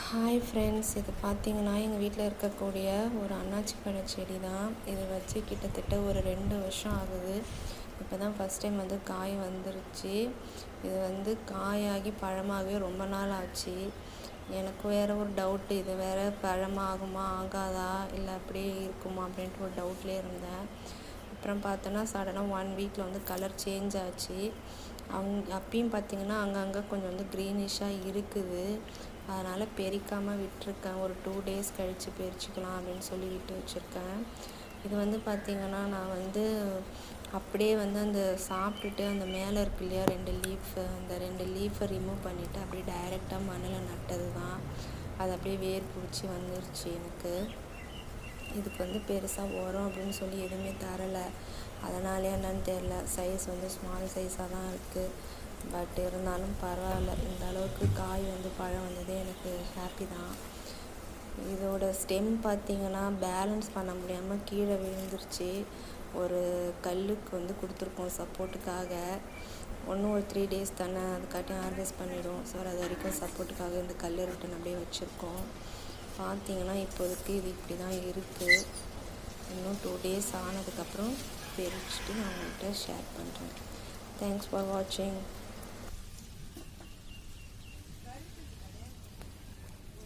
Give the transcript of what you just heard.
Hi friends, இது பார்த்தீங்கன்னா எங்கள் வீட்டில் இருக்கக்கூடிய ஒரு அன்னாச்சி பழ செடி தான். இது வச்சு கிட்டத்தட்ட ஒரு 2 வருஷம் ஆகுது. இப்போ தான் ஃபஸ்ட் டைம் காய் வந்துருச்சு. இது காயாகி பழமாகவே ரொம்ப நாள் ஆச்சு. எனக்கு வேறு ஒரு டவுட்டு, இது வேறு பழமாகுமா ஆகாதா இல்லை அப்படியே இருக்குமா அப்படின்ட்டு ஒரு டவுட்லேயே இருந்தேன். அப்புறம் பார்த்தோன்னா சடனாக 1 வீக்கில் கலர் சேஞ்ச் ஆச்சு. அப்பயும் பார்த்திங்கன்னா அங்கங்கே கொஞ்சம் க்ரீனிஷாக இருக்குது. அதனால் பெரிக்காமல் விட்டுருக்கேன். ஒரு 2 டேஸ் கழித்து பறிச்சுக்கலாம் அப்படின்னு சொல்லி விட்டு வச்சுருக்கேன். இது பார்த்திங்கன்னா நான் அப்படியே அந்த சாப்பிட்டுட்டு அந்த மேலே இருக்கு இல்லையா 2 லீஃப், அந்த 2 லீஃபை ரிமூவ் பண்ணிவிட்டு அப்படியே டைரெக்டாக மண்ணில் நட்டது தான். அது அப்படியே வேர் பிடிச்சி வந்துருச்சு எனக்கு. இதுக்கு பெருசாக உரம் அப்படின்னு சொல்லி எதுவுமே தரலை. அதனாலே என்னன்னு தெரில, சைஸ் ஸ்மால் சைஸாக தான் இருக்குது. பட் இருந்தாலும் பரவாயில்ல, இந்த அளவுக்கு காய் பழம் வந்ததே எனக்கு ஹாப்பி தான். இதோட ஸ்டெம் பார்த்திங்கன்னா பேலன்ஸ் பண்ண முடியாமல் கீழே விழுந்துருச்சு. ஒரு கல்லுக்கு கொடுத்துருக்கோம் சப்போர்ட்டுக்காக. இன்னும் ஒரு 3 டேஸ் தானே, அதுக்காட்டியும் ஹார்வெஸ்ட் பண்ணிவிடும். ஸோ அது வரைக்கும் சப்போர்ட்டுக்காக இந்த கல் ரிட்டன் அப்படியே வச்சுருக்கோம். பார்த்திங்கன்னா இப்போதைக்கு இது இப்படி தான் இருக்குது. இன்னும் 2 டேஸ் ஆனதுக்கப்புறம் பறிச்சுட்டு நான் உங்கள்கிட்ட ஷேர் பண்ணுறேன். தேங்க்ஸ் ஃபார் வாட்சிங்.